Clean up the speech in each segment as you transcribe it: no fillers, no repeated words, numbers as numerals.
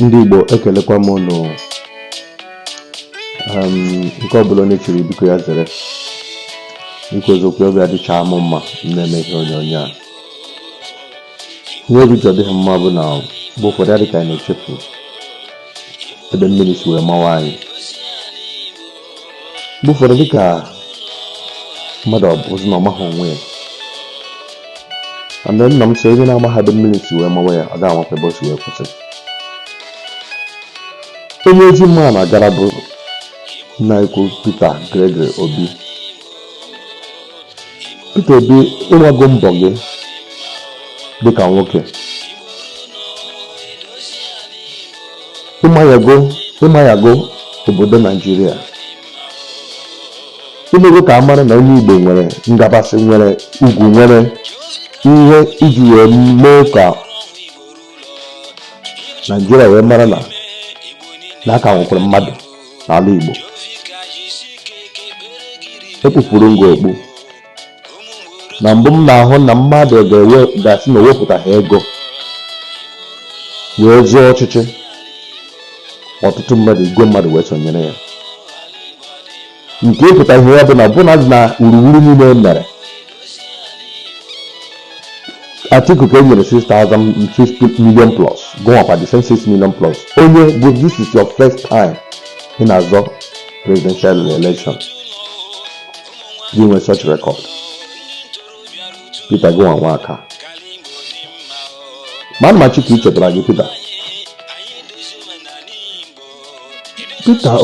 ndị Igbo ekelekwa m unu nke ọ bụla onye chiri biko ya zere ikwu eziokwu obi adịcha m mma na-eme ihe onyonyo a ihe obi ji ọdịghị mma bụ na mgbe ụfọdụ adị ka anyị na-echefu ebe mmiri si wee mawa anyị mgbe ụfọdụ dịka mmadụ ọbụzi na ọmaghị onwe ya and nna m sị onye na-amaghị ebe mmiri si wee mawa ya ọ ga-amakwa ebe o si wee kwụsị. Onye ezi mma na-agara bụ nna ikwu Peter Gregory Obi. Peter Obi ịnwago mbọ gị dịka nwoke, ịmayago obodo Naijiria, imego ka a mara na onye Igbo nwere ngabasị, nwere ugwu, nwere ihe iji wee mee ka Naijiria wee mara na aka nwekwara mmadụ n'ala Igbo. Ekwupụrụ ngo okpu na mbụ m na-ahụ na mmadụ ga-asị na ewepụtaghị ego wee zụọ ọchịchị, ọtụtụ mmadụ, igwe mmadụ wee sonyere ya. Nke ịpụta ihe ya bụ na ọbụna na urughuru niile mere Atiku ka e nyere 6 million plus, gụwakwa the same 6 million plus. Onye bụ this is your first time ị na-azọ presidential election, you nwere such record. Peter gụwa nwa aka ma nna Chike ichetara gị Peter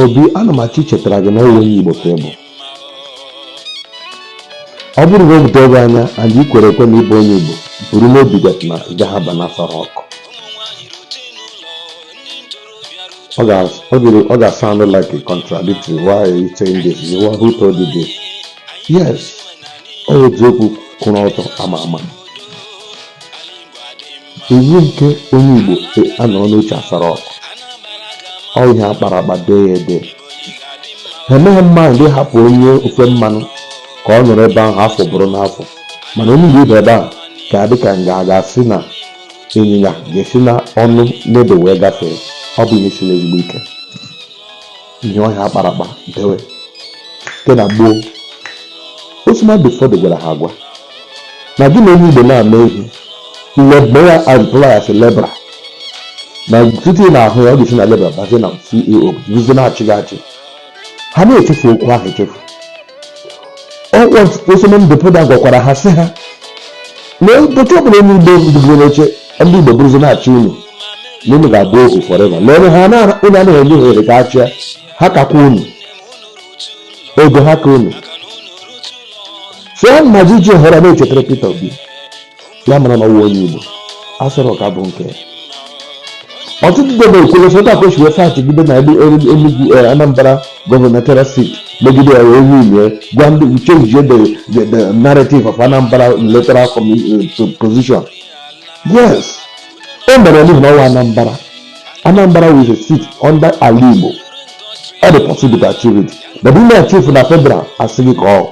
Obi, ana m achọ ichetara gị na onye Igbo ka ịbụ. Ọ bụrụ na obodo ebe anya anyị kwere ekwe na ịbụ onye Igbo buru n'obi gị na ị gaghị aba n'afọ ọkụ. Ọ ga-sound like a contradictory. Why are you saying this? Who told you this? Yes, ọ eziokwu kwụrụ ọtọ ama ama. Iwu nke onye Igbo anọrọ n'oche asara ọkụ, ọ ihe akpara akpa dee ya ede. Ha emeghị mma ndị hapụ onye ofe mmanụ ka ọ nọrọ ebe ahụ afọ bụrụ n'afọ, mana onye Igbo ebe a ka dị ka nga ga-asị na ịnyịnya ga-esi na ọnụ n'ebe wee gafee. Ọ bụ ihe siri ezigbo ike, ihe ọhịa akpara akpa dewe nke na gboo. Osima before gwara ha agwa na gị na onye Igbo na-ama ihe ilebe ya as a lebra na site na ahụ ya ọ ga-esi na lebra bazie na CEO guzo na-achịghị achị. Ha na-echefu okwu ahụ echefu. Osima Mbepoda gwakwara ha sị ha na ụbọchị ọbụla onye Igbo dugoro n'oche ndị Igbo bụrụzi na-achị unu na unu ga-abụ ohu forever. Lere ha unu anaghị enye ohere ka achịa ha kakwa unu ego ha ka unu. So na jiji ohere na-echetara Peter Obi ya mara na ọwụ onye Igbo asọrọ ka bụ nke ọtụtụ gọvanọ ekwere sọ ka kwesịrị fati gide na Enugu Anambra gọvanọtara seat megide ya wee win gwa ndị change the narrative of Anambra electoral position. Yes, o mere n'ihi na ọwa Anambra with a seat under ala Igbo ọ dị possible to achieve it, but ime achieve na federal asịghị ka ọ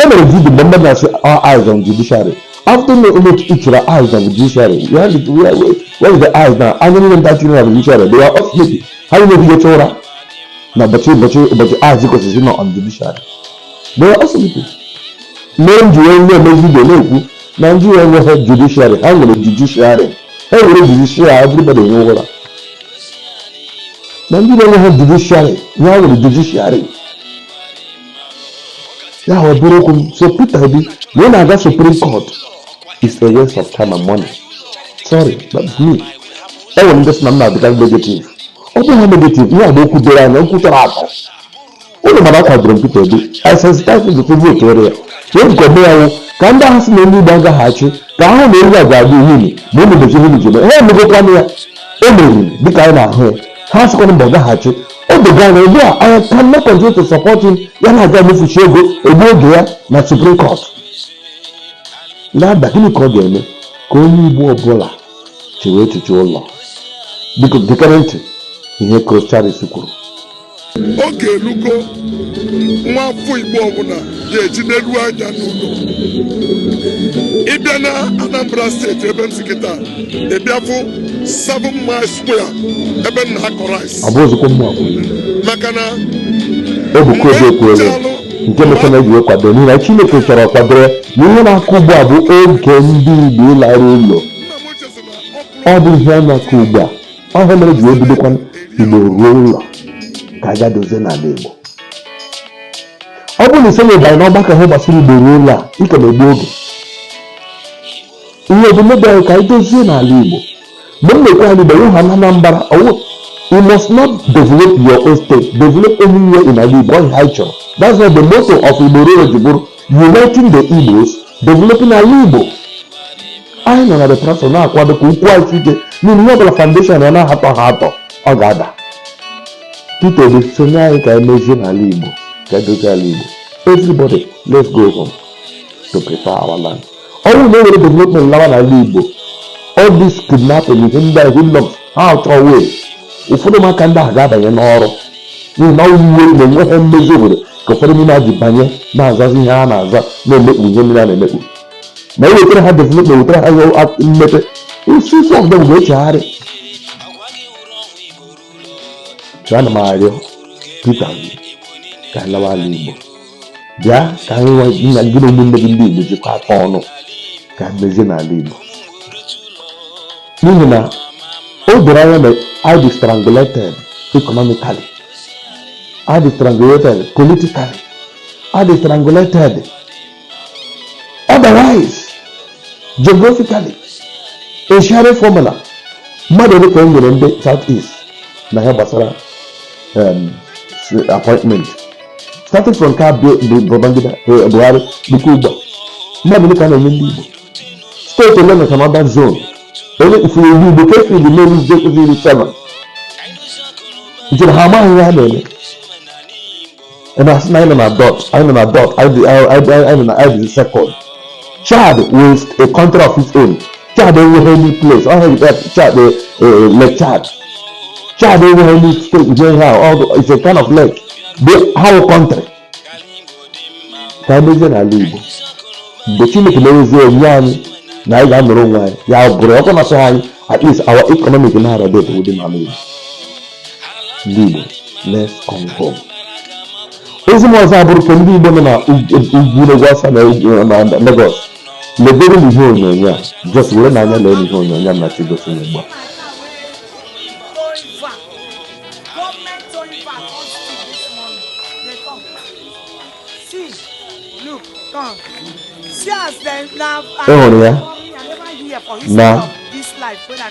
mere video mgbe mmadụ na-asị our eyes on judiciary. After the eyes on the judiciary, where is the eyes now? I don't even touch the judiciary. They are all sleeping. How do you get over? Now, but the eyes because it's not on the judiciary. They are all sleeping. Nigeria will have judiciary. How will the judiciary? How will the judiciary? Everybody know what. Nigeria will have judiciary. How will the judiciary? Yeah, we're broken. So Peter Obi, when I got Supreme Court, it's a waste of time and money. Sorry, that's me. I want this number because negative. Open negative. You are no good there. No good at all. My quadrant Peter Obi. I sensitize the people area. When go there, can the house name Banga Hachi? Can I know what I do? Maybe the Jimmy. Hey, go come here. Emily, the kind of here. House going Banga Hachi. Oh, the guy, yeah, I cannot continue to support him. When I got to show a go there, my Supreme Court. Now, the Kini called them, Koni Bola, to wait to Allah. Because the current in a Costa Sukuru. Okay, Lugo, one football, the Chinedu Januno. Ibiana, Anambra State, Rebem Sikita, Ebiafo, 7 miles square ebe nna ha kọrọ rice. Ọ bụ ozugbo mmụọ maka na ebuka obi ekwuole nke mekana eji kwado n'ihi na Chineke chọrọ kwadoro na ihe na-akụ ugbu a bụ oge ndị Igbo ịlara ụlọ. Ọ bụ ihe anya ka ugbu a ọhụrụ mere ji ebidokwa Igbo ruo ụlọ ka aga dozie n'ala Igbo. Ọ bụrụ na isonye banye n'ọgbakọ ihe gbasara Igbo ruo ụlọ a ike na-egbu oge ihe ebumnobi anyị ka anyị dozie n'ala Igbo. Mgbe m na-ekwe anyị Igbo ha na Anambra you must not develop your own state, develop anywhere in Igbo. What high chọrọ. That's why the motto of Igbo Road uniting the Igbos, developing a Igbo. Anyị nọ na the process na-akwado ka ukwu anyị ike n'ihi ihe ọbụla foundation ya na-atọ ha atọ ọ ga-ada. Peter Obi sonye anyị ka emezie n'ala Igbo ka edozie ala Igbo. Everybody, let's go home to prepare our land. Ọ bụrụ na enwere development lawa n'ala Igbo, all this kidnapping ihe ndị ahụ ụlọ ha chọọ wee ụfọdụ ụmụaka ndị ahụ ga-abanye n'ọrụ n'ihi na ọrụ iwe na-enweghị mmezi obodo ka ụfọdụ ndị na-ji banye na-azazi ihe ha na-aza na-emekpu ihe ndị a na-emekpu. Ma ewetara ha development wetara ha mmepe isi of them ga-echegharị. Ana m arịọ Peter ka anyị lawa ala Igbo bịa ka anyị nwe nna gị na ụmụnne gị ndị Igbo jikwa aka ọnụ ka mezie n'ala Igbo n'ihi na o doro anya na I be strangulated economically, I be strangulated politically, I be strangulated otherwise geographically. A sharing formula mmadụ ole ka e nyere ndị South East na ihe gbasara appointment starting from ka Babangida Buhari dịka ugbu a mmadụ ole ka na-enye ndị Igbo steeti ole na another zone. Only if you be careful, the name is just 7. You should have my hand. And as I'm an adult, I'm the second. Chad was a country of its own. Chad over any place. I heard that Chad, like Chad. Chad over any state, it's a kind of lake. The whole country. Can you live? The Chile is young. Na anyị ga-anọrọ onwe anyị ya bụrụ ọkụ na-asọ anyị at least our economic na-ara date within our Igbo. Ndị Igbo, let's come home. Ezi m ọzọ abụrụ ka ndị Igbo nọ na ugwu Legwasa na Lagos lebere n'ihe onyonyo a just were n'anya lee n'ihe onyonyo a na-achọ igosi n'ugbu a. Ị hụrụ ya na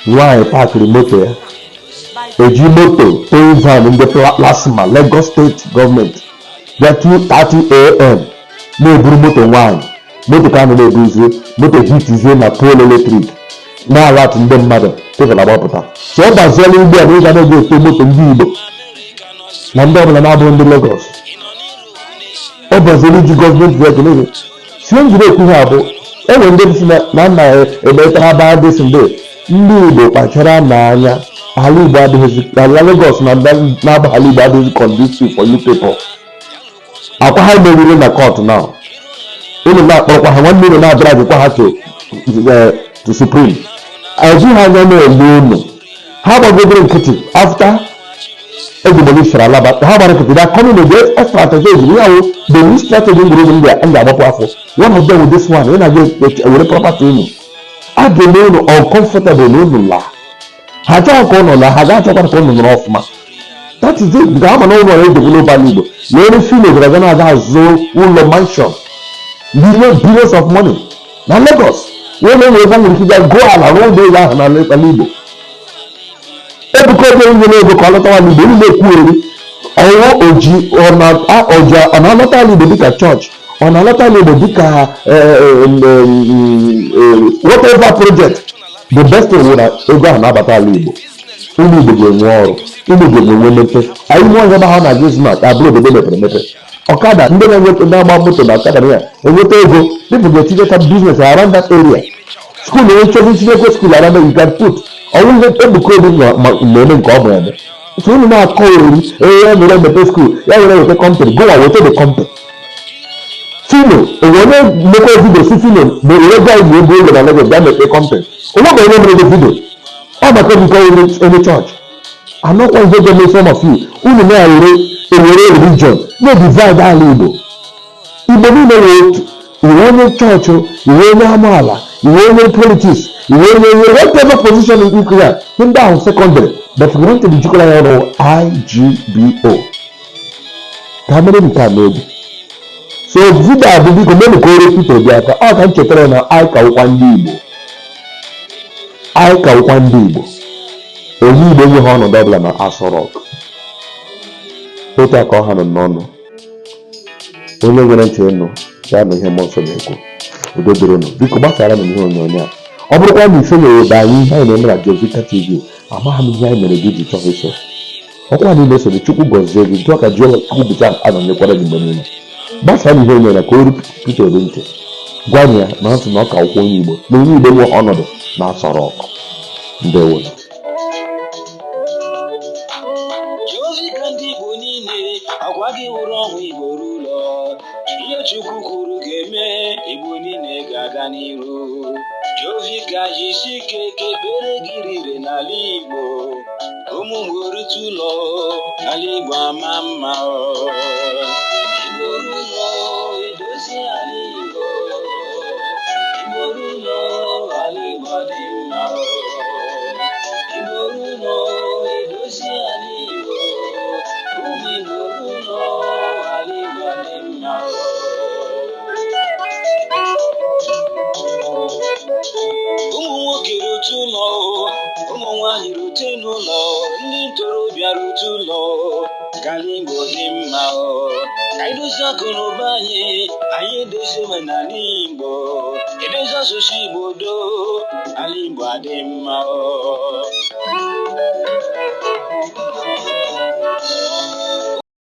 nwaanyị paakịrị moto ya eji moto tow van ndị plasma Lagos steeti gọọmenti bịa 2:30 AM na-eburu moto nwaanyị moto ka a na-ebuzie moto hitizie na pol eletrik na-alat ndị mmadụ tebụl agbapụta so ọ gbaziela ugbu a na ịga na-eji eto moto ndị Igbo na ndị ọbụla na-abụghị ndị Lagos. Ọ gbaziela iji gọọmenti vekụl sie njiri ekwu ha bụ enwere ndị si na nna emetara aba dị ndị Igbo kpachara n'anya ala Igbo adịghịzi ala Lagos na-aba ala Igbo adịghịzi conducive for you people. Akwa ha meriri na court now ụlọ na-akpọrọkwa ha nwanne ụlọ na-abịara ajụkwa ha to supreme eji ha anya na-elu unu ha gbagobere nkịtị after egwuregwu alaba ha gbara nkịtị da coming against strategy ejiri the new strategy ngwuregwu ndị a ga-agbapụ afọ one of them with this one ị na-aga were property unu a ga-eme unu uncomfortable na unu laa ha chọọ ka ụnụ laa ha ga-achọkwa ka unu nọrọ ọfụma. That is it. Nke ama na ụlọ na-edevelop ala Igbo na onye field ga na-aga azụ ụlọ mansion billions of money na Lagos wee na-enwe ebe nwere ike go ala rụọ ụlọ ego ahụ na ala Igbo. Ebuka oge nyere ego ka ọ lọtawa ala Igbo unu na-ekwu eri ọwụ oji ọ na-alọta ala Igbo dịka chọọchị ọ na-alọta ala Igbo dịka whatever project the best thing wụ na ego ahụ na-abata ala Igbo. Ụmụ Igbo ga-enwe ọrụ ụmụ Igbo ga-enwe mmepe anyị nwe ọhịa ha na-agụ smart abụrụ obodo mepere emepe ọkada ndị na-agba moto na ọkada ya enweta ego people ga-etinyeta business around that area school na-enwechọzi itinyekwa school around you can put ọnwụ ihe Ebuka Obi na-eme nke ọ bụ eme so unu na-akọ ori ya mere emepe school ya were weta company go and weta the company Fino onye mmekọ vidio si Fino mere ego anyị na-ebu ego na Lagos ga mepe company onye bụ onye mere ego vidio All my people go in the church. I'm not going to get some of you. Who know a religion. No divide that Igbo. Igbo mean you want church, you want amala, you want politics, you want whatever position in Ukraine. Then down secondary. But we want to be IGBO. How many can maybe? So Vida will be going to go people there. I can check it out. I can one Igbo. I can one Igbo. Onye Igbo nye ha ọnọdụ ọbụla na Aso Rock. Otu aka ọ ha nọ n'ọnụ. Onye nwere ntị ịnụ ya nụ ihe mmụọ nsọ na-ekwu. Udo dịrị nụ. Biko gbasara m ihe onyonyo a. Ọ bụrụkwa na ife nyere ebe anyị ihe anyị na-eme na Jovita TV, amaghị m ihe anyị mere gị ji chọọ iso. Ọkwa niile so Chukwu gọzie gị, jụọ ka Chukwu bụcha anọnyekwara gị mgbe niile. Gbasara m ihe onyonyo ka o ru Peter Obi ntị. Gwa ya na ntị na ọka akwụkwọ onye Igbo na onye Igbo nwe ọnọdụ na Aso Rock. Ndewo. Agwa gị wụrụ ọnwụ Igbo rulo, ihe Chukwu kwuru ga-eme, Igbo niile ga-aga n'iru. Jovika jisi ike kebere gị rire n'ala Igbo, ụmụ mgborite ụlọ n'ala Igbo ama mma. Igbo rulo edozi ala Igbo, Igbo rulo ala Igbo dị mma. Igbo rulo edozi ala Igbo. Ụmụ nwoke rute ụlọ, ụmụ nwanyị rute n'ụlọ, ndị ntorobịa rute ụlọ, ka ala Igbo dị mma. Ka anyị dozie akụ na ụba anyị edozi omenala Igbo, edozi asụsụ Igbo doo, ala Igbo adị mma.